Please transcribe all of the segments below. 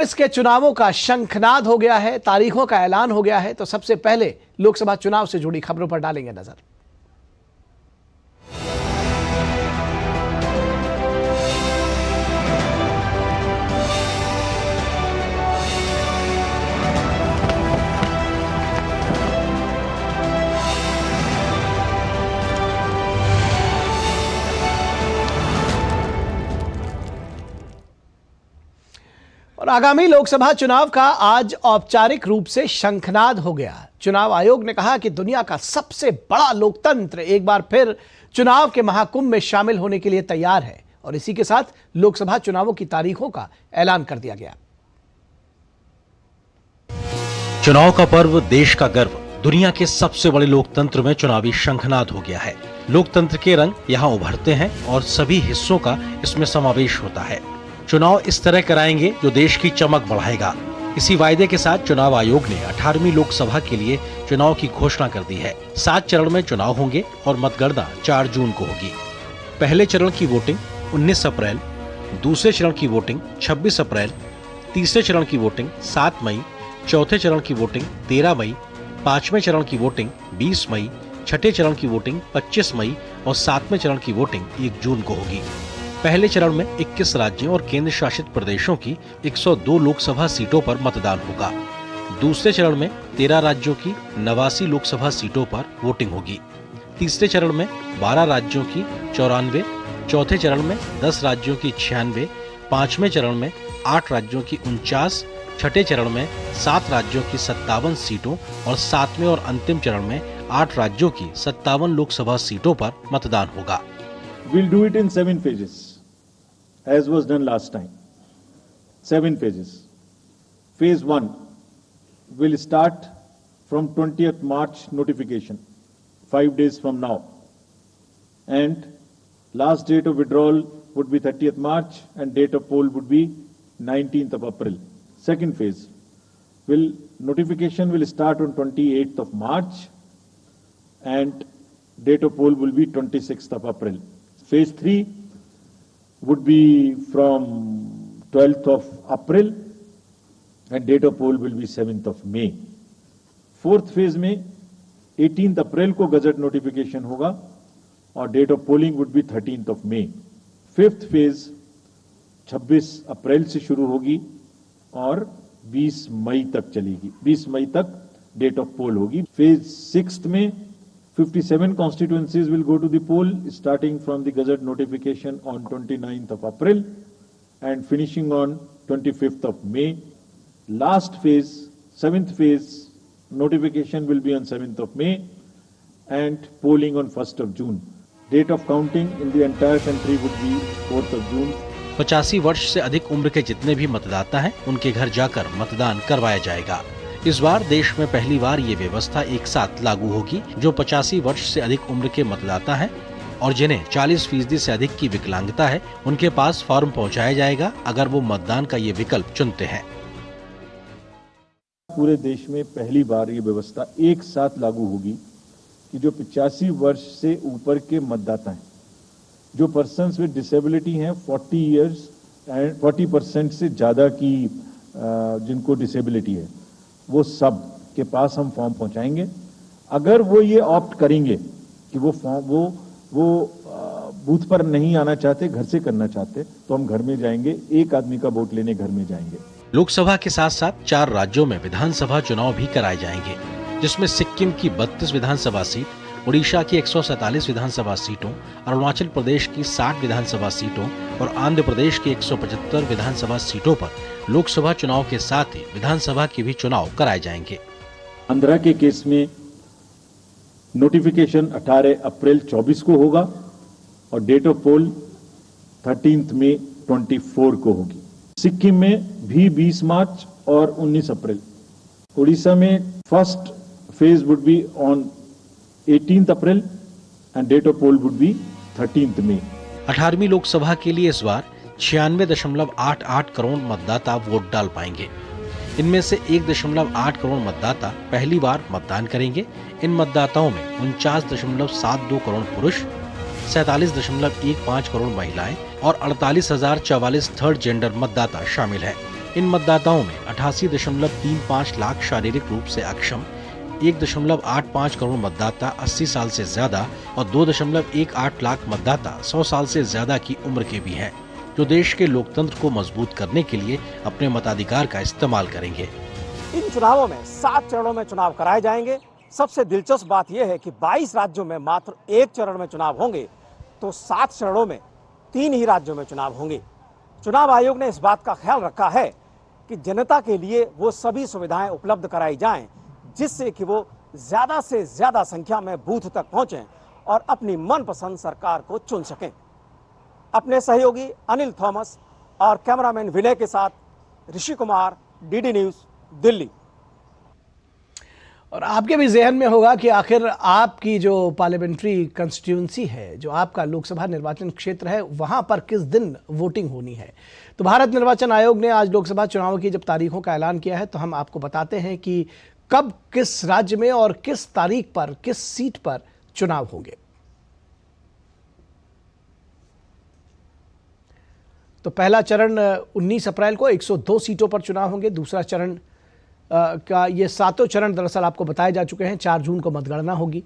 इसके चुनावों का शंखनाद हो गया है, तारीखों का ऐलान हो गया है। तो सबसे पहले लोकसभा चुनाव से जुड़ी खबरों पर डालेंगे नजर। और आगामी लोकसभा चुनाव का आज औपचारिक रूप से शंखनाद हो गया। चुनाव आयोग ने कहा कि दुनिया का सबसे बड़ा लोकतंत्र एक बार फिर चुनाव के महाकुंभ में शामिल होने के लिए तैयार है और इसी के साथ लोकसभा चुनावों की तारीखों का ऐलान कर दिया गया। चुनाव का पर्व, देश का गर्व, दुनिया के सबसे बड़े लोकतंत्र में चुनावी शंखनाद हो गया है। लोकतंत्र के रंग यहाँ उभरते हैं और सभी हिस्सों का इसमें समावेश होता है। चुनाव इस तरह कराएंगे जो देश की चमक बढ़ाएगा। इसी वायदे के साथ चुनाव आयोग ने 18वीं लोकसभा के लिए चुनाव की घोषणा कर दी है। 7 चरण में चुनाव होंगे और मतगणना 4 जून को होगी। पहले चरण की वोटिंग 19 अप्रैल, दूसरे चरण की वोटिंग 26 अप्रैल, तीसरे चरण की वोटिंग 7 मई, चौथे चरण की वोटिंग 13 मई, पांचवें चरण की वोटिंग 20 मई, छठे चरण की वोटिंग 25 मई और 7वें चरण की वोटिंग 1 जून को होगी। पहले चरण में 21 राज्यों और केंद्र शासित प्रदेशों की 102 लोकसभा सीटों पर मतदान होगा। दूसरे चरण में 13 राज्यों की 89 लोकसभा सीटों पर वोटिंग होगी। तीसरे चरण में 12 राज्यों की 94, चौथे चरण में 10 राज्यों की 96, पांचवें चरण में 8 राज्यों की 49, छठे चरण में 7 राज्यों की 57 सीटों और 7वें और अंतिम चरण में 8 राज्यों की 57 लोकसभा सीटों पर मतदान होगा। We'll do it in 7 phases, as was done last time. 7 phases. Phase 1 will start from 20th March notification, 5 days from now. And last date of withdrawal would be 30th March and date of poll would be 19th of April. Second phase, notification will start on 28th of March and date of poll will be 26th of April. Phase 3 would be from 12th of April and date of poll will be 7th of May. Fourth phase में 18th अप्रैल को gazette notification होगा और date of polling would be 13th of May. Fifth phase 26 April से शुरू होगी और 20 मई तक चलेगी। 20 मई तक डेट ऑफ पोल होगी। फेज 6 में 57 constituencies will go to the poll starting from the Gazette notification on 29th of April and finishing on 25th of May. Last phase, 7th phase, notification will be on 7th of May and polling on 1st of June. Date of counting in the entire country would be 4th of June. 85 वर्ष से अधिक उम्र के जितने भी मतदाता हैं, उनके घर जाकर मतदान करवाया जाएगा। इस बार देश में पहली बार ये व्यवस्था एक साथ लागू होगी। जो 85 वर्ष से अधिक उम्र के मतदाता हैं और जिन्हें 40% से अधिक की विकलांगता है, उनके पास फॉर्म पहुंचाया जाएगा अगर वो मतदान का ये विकल्प चुनते हैं। पूरे देश में पहली बार ये व्यवस्था एक साथ लागू होगी कि जो 85 वर्ष से ऊपर के मतदाता हैं, जो पर्सन्स विद डिसेबिलिटी हैं, 40 इयर्स एंड 40% से ज्यादा की जिनको डिसेबिलिटी है, वो सब के पास हम फॉर्म पहुंचाएंगे। अगर वो ये ऑप्ट करेंगे कि वो बूथ पर नहीं आना चाहते, घर से करना चाहते, तो हम घर में जाएंगे, एक आदमी का वोट लेने घर में जाएंगे। लोकसभा के साथ साथ 4 राज्यों में विधानसभा चुनाव भी कराए जाएंगे, जिसमें सिक्किम की 32 विधानसभा सीट, उड़ीसा की 147 विधानसभा सीटों, अरुणाचल प्रदेश की 60 विधानसभा सीटों और आंध्र प्रदेश की 175 विधानसभा सीटों पर लोकसभा चुनाव के साथ ही विधानसभा के भी चुनाव कराए जाएंगे। आंध्रा के केस में नोटिफिकेशन 18 अप्रैल 24 को होगा और डेट ऑफ पोल 13 मई 24 को होगी। सिक्किम में भी 20 मार्च और 19 अप्रैल। उड़ीसा में first phase would be on 18th April and date of poll would be 13th मई। 18वीं लोकसभा के लिए इस बार 96.88 करोड़ मतदाता वोट डाल पाएंगे। इनमें से 1.8 करोड़ मतदाता पहली बार मतदान करेंगे। इन मतदाताओं में 49.72 करोड़ पुरुष, 47.15 करोड़ महिलाएं और 48,044 थर्ड जेंडर मतदाता शामिल हैं। इन मतदाताओं में 88.35 लाख शारीरिक रूप से अक्षम, 1.85 करोड़ मतदाता 80 साल से ज्यादा और 2.18 लाख मतदाता 100 साल से ज्यादा की उम्र के भी हैं, जो देश के लोकतंत्र को मजबूत करने के लिए अपने मताधिकार का इस्तेमाल करेंगे। इन चुनावों में 7 चरणों में चुनाव कराए जाएंगे। सबसे दिलचस्प बात यह है कि 22 राज्यों में मात्र 1 चरण में चुनाव होंगे, तो 7 चरणों में 3 ही राज्यों में चुनाव होंगे। चुनाव आयोग ने इस बात का ख्याल रखा है कि जनता के लिए वो सभी सुविधाएं उपलब्ध कराई जाएं, जिससे कि वो ज्यादा से ज्यादा संख्या में बूथ तक पहुंचें और अपनी मनपसंद सरकार को चुन सकें। अपने सहयोगी अनिल थॉमस और कैमरामैन विनय के साथ ऋषि कुमार, डीडी न्यूज, दिल्ली। और आपके भी जहन में होगा कि आखिर आपकी जो पार्लियामेंट्री कंस्टिट्यूंसी है, जो आपका लोकसभा निर्वाचन क्षेत्र है, वहां पर किस दिन वोटिंग होनी है। तो भारत निर्वाचन आयोग ने आज लोकसभा चुनाव की जब तारीखों का ऐलान किया है, तो हम आपको बताते हैं कि कब किस राज्य में और किस तारीख पर किस सीट पर चुनाव होंगे। तो पहला चरण 19 अप्रैल को 102 सीटों पर चुनाव होंगे। दूसरा चरण का ये 7 चरण दरअसल आपको बताए जा चुके हैं। 4 जून को मतगणना होगी।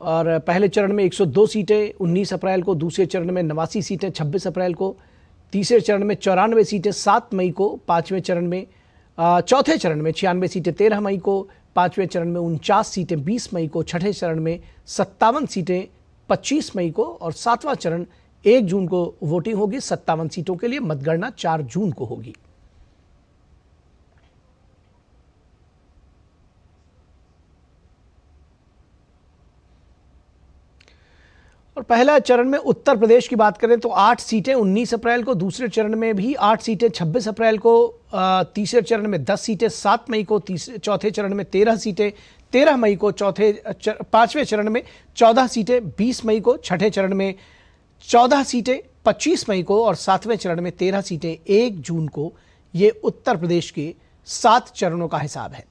और पहले चरण में 102 सीटें 19 अप्रैल को, दूसरे चरण में 89 सीटें 26 अप्रैल को, तीसरे चरण में 94 सीटें 7 मई को, चौथे चरण में 96 सीटें 13 मई को, पांचवें चरण में 49 सीटें 20 मई को, छठे चरण में 57 सीटें 25 मई को और 7वां चरण 1 जून को वोटिंग होगी। 57 सीटों के लिए मतगणना 4 जून को होगी। और पहला चरण में उत्तर प्रदेश की बात करें तो 8 सीटें 19 अप्रैल को, दूसरे चरण में भी 8 सीटें 26 अप्रैल को, तीसरे चरण में 10 सीटें 7 मई को, चौथे चरण में 13 सीटें 13 मई को, पांचवें चरण में 14 सीटें 20 मई को, छठे चरण में 14 सीटें 25 मई को और 7वें चरण में 13 सीटें 1 जून को। ये उत्तर प्रदेश के 7 चरणों का हिसाब है।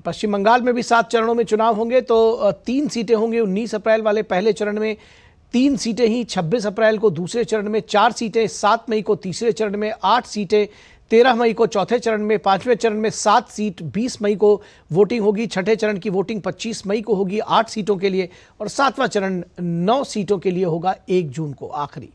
पश्चिम बंगाल में भी 7 चरणों में चुनाव होंगे। तो 3 सीटें होंगी 19 अप्रैल वाले पहले चरण में, 3 सीटें ही 26 अप्रैल को दूसरे चरण में, 4 सीटें 7 मई को तीसरे चरण में, 8 सीटें 13 मई को चौथे चरण में, पांचवें चरण में 7 सीट 20 मई को वोटिंग होगी, छठे चरण की वोटिंग 25 मई को होगी 8 सीटों के लिए और 7वां चरण 9 सीटों के लिए होगा 1 जून को आखिरी।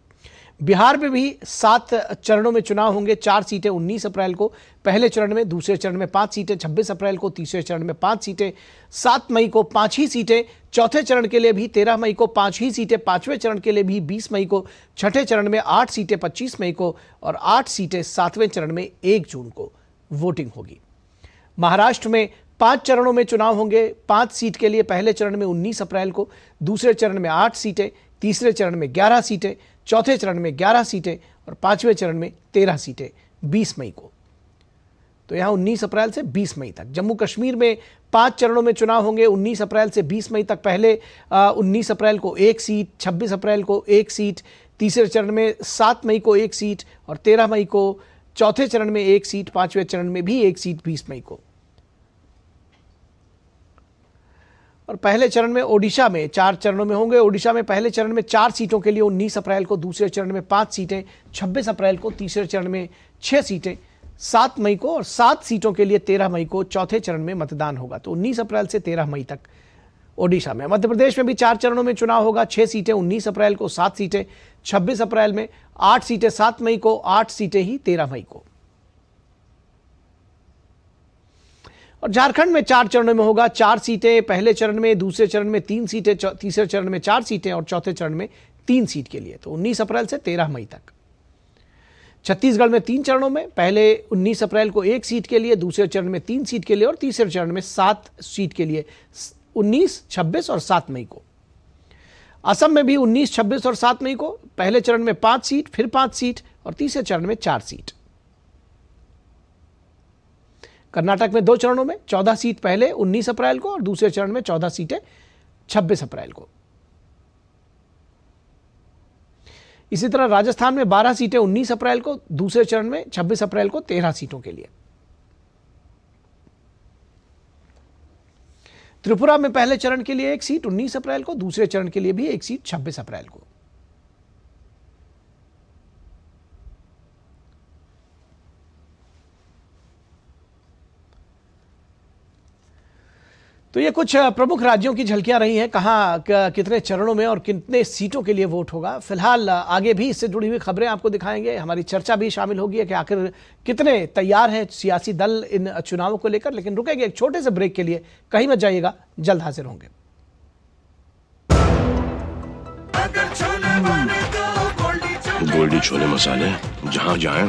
बिहार में भी 7 चरणों में चुनाव होंगे। 4 सीटें 19 अप्रैल को पहले चरण में, दूसरे चरण में 5 सीटें 26 अप्रैल को, तीसरे चरण में 5 सीटें 7 मई को, 5 ही सीटें चौथे चरण के लिए भी 13 मई को, 5 ही सीटें पांचवें चरण के लिए भी 20 मई को, छठे चरण में 8 सीटें 25 मई को और 8 सीटें 7वें चरण में 1 जून को वोटिंग होगी। महाराष्ट्र में 5 चरणों में चुनाव होंगे। 5 सीट के लिए पहले चरण में 19 अप्रैल को, दूसरे चरण में 8 सीटें, तीसरे चरण में 11 सीटें, चौथे चरण में 11 सीटें और पांचवें चरण में 13 सीटें 20 मई को। तो यहां 19 अप्रैल से 20 मई तक। जम्मू कश्मीर में 5 चरणों में चुनाव होंगे 19 अप्रैल से 20 मई तक। पहले 19 अप्रैल को 1 सीट, 26 अप्रैल को 1 सीट, तीसरे चरण में 7 मई को 1 सीट और 13 मई को चौथे चरण में 1 सीट, पांचवें चरण में भी 1 सीट 20 मई को। और पहले चरण में ओडिशा में 4 चरणों में होंगे। ओडिशा में पहले चरण में 4 सीटों के लिए 19 अप्रैल को, दूसरे चरण में 5 सीटें 26 अप्रैल को, तीसरे चरण में 6 सीटें 7 मई को और 7 सीटों के लिए 13 मई को चौथे चरण में मतदान होगा। तो 19 अप्रैल से 13 मई तक ओडिशा में। मध्य प्रदेश में भी 4 चरणों में चुनाव होगा। 6 सीटें 19 अप्रैल को, 7 सीटें 26 अप्रैल में, 8 सीटें 7 मई को, 8 सीटें ही 13 मई को। और झारखंड में 4 चरणों में होगा। 4 सीटें पहले चरण में, दूसरे चरण में 3 सीटें, तीसरे चरण में 4 सीटें और चौथे चरण में 3 सीट के लिए। तो 19 अप्रैल से 13 मई तक। छत्तीसगढ़ में 3 चरणों में, पहले 19 अप्रैल को 1 सीट के लिए, दूसरे चरण में 3 सीट के लिए और तीसरे चरण में 7 सीट के लिए 19, 26 और 7 मई को। असम में भी 19, 26 और 7 मई को, पहले चरण में 5 सीट, फिर 5 सीट और तीसरे चरण में 4 सीट। कर्नाटक में 2 चरणों में 14 सीट पहले 19 अप्रैल को और दूसरे चरण में 14 सीटें 26 अप्रैल को। इसी तरह राजस्थान में 12 सीटें 19 अप्रैल को, दूसरे चरण में 26 अप्रैल को 13 सीटों के लिए। त्रिपुरा में पहले चरण के लिए एक सीट 19 अप्रैल को, दूसरे चरण के लिए भी एक सीट 26 अप्रैल को। तो ये कुछ प्रमुख राज्यों की झलकियां रही हैं, कहां कितने चरणों में और कितने सीटों के लिए वोट होगा। फिलहाल आगे भी इससे जुड़ी हुई खबरें आपको दिखाएंगे, हमारी चर्चा भी शामिल होगी कि आखिर कितने तैयार हैं सियासी दल इन चुनावों को लेकर। लेकिन रुकेंगे एक छोटे से ब्रेक के लिए, कहीं मत जाइएगा, जल्द हाजिर होंगे। गोल्डी छोले मसाले जहां जाएं